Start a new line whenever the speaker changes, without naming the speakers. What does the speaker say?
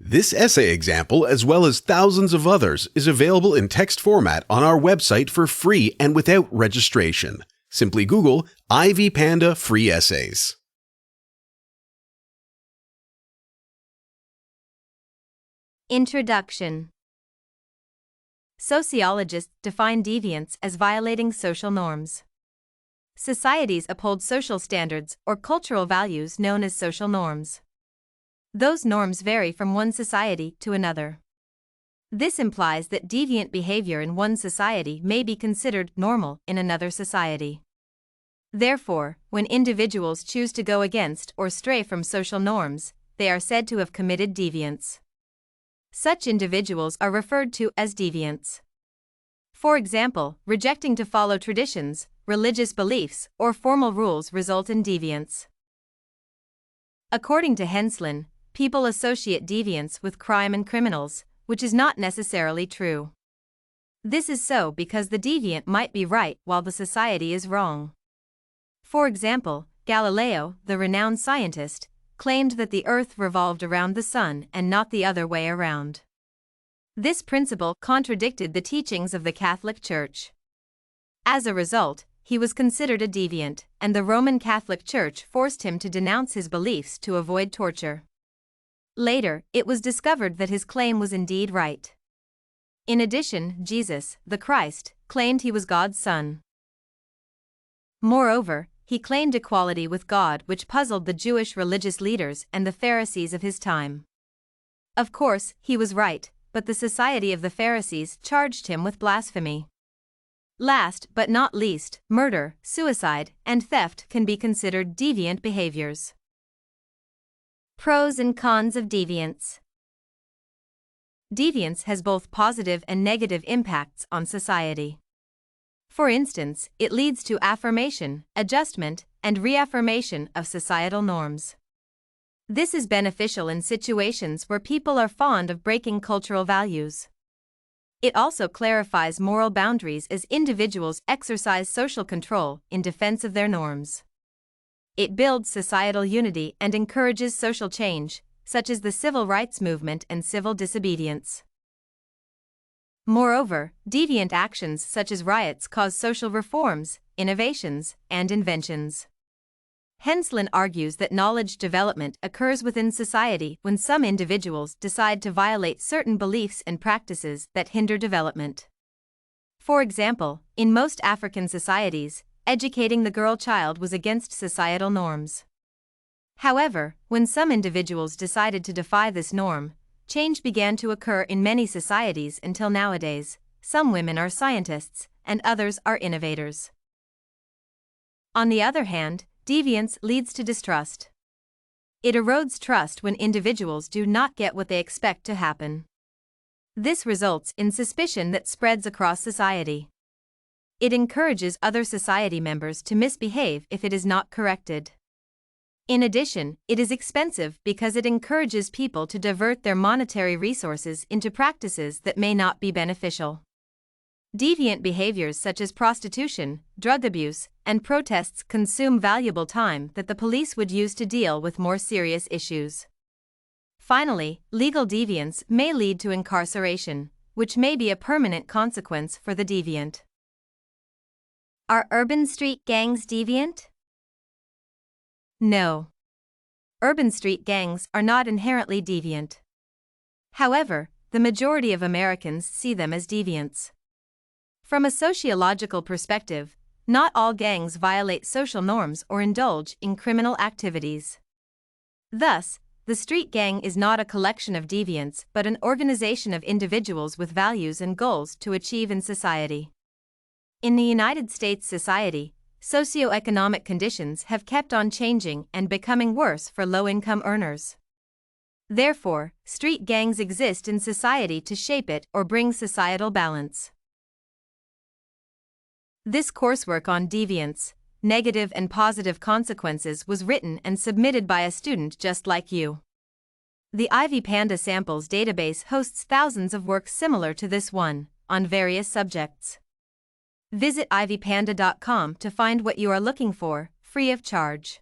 This essay example, as well as thousands of others, is available in text format on our website for free and without registration. Simply Google Ivy Panda Free Essays.
Introduction. Sociologists define deviance as violating social norms. Societies uphold social standards or cultural values known as social norms. Those norms vary from one society to another. This implies that deviant behavior in one society may be considered normal in another society. Therefore, when individuals choose to go against or stray from social norms, they are said to have committed deviance. Such individuals are referred to as deviants. For example, rejecting to follow traditions, religious beliefs, or formal rules result in deviance. According to Henslin, people associate deviance with crime and criminals, which is not necessarily true. This is so because the deviant might be right while the society is wrong. For example, Galileo, the renowned scientist, claimed that the Earth revolved around the Sun and not the other way around. This principle contradicted the teachings of the Catholic Church. As a result, he was considered a deviant, and the Roman Catholic Church forced him to denounce his beliefs to avoid torture. Later, it was discovered that his claim was indeed right. In addition, Jesus, the Christ, claimed he was God's Son. Moreover, he claimed equality with God, which puzzled the Jewish religious leaders and the Pharisees of his time. Of course, he was right, but the society of the Pharisees charged him with blasphemy. Last but not least, murder, suicide, and theft can be considered deviant behaviors. Pros and cons of deviance. Deviance has both positive and negative impacts on society. For instance, it leads to affirmation, adjustment, and reaffirmation of societal norms. This is beneficial in situations where people are fond of breaking cultural values. It also clarifies moral boundaries as individuals exercise social control in defense of their norms. It builds societal unity and encourages social change, such as the civil rights movement and civil disobedience. Moreover, deviant actions such as riots cause social reforms, innovations, and inventions. Henslin argues that knowledge development occurs within society when some individuals decide to violate certain beliefs and practices that hinder development. For example, in most African societies, educating the girl child was against societal norms. However, when some individuals decided to defy this norm, change began to occur in many societies until nowadays. Some women are scientists, and others are innovators. On the other hand, deviance leads to distrust. It erodes trust when individuals do not get what they expect to happen. This results in suspicion that spreads across society. It encourages other society members to misbehave if it is not corrected. In addition, it is expensive because it encourages people to divert their monetary resources into practices that may not be beneficial. Deviant behaviors such as prostitution, drug abuse, and protests consume valuable time that the police would use to deal with more serious issues. Finally, legal deviance may lead to incarceration, which may be a permanent consequence for the deviant. Are urban street gangs deviant? No. Urban street gangs are not inherently deviant. However, the majority of Americans see them as deviants. From a sociological perspective, not all gangs violate social norms or indulge in criminal activities. Thus, the street gang is not a collection of deviants but an organization of individuals with values and goals to achieve in society. In the United States society, socioeconomic conditions have kept on changing and becoming worse for low-income earners. Therefore, street gangs exist in society to shape it or bring societal balance. This coursework on deviance, negative and positive consequences was written and submitted by a student just like you. The Ivy Panda Samples database hosts thousands of works similar to this one, on various subjects. Visit ivypanda.com to find what you are looking for, free of charge.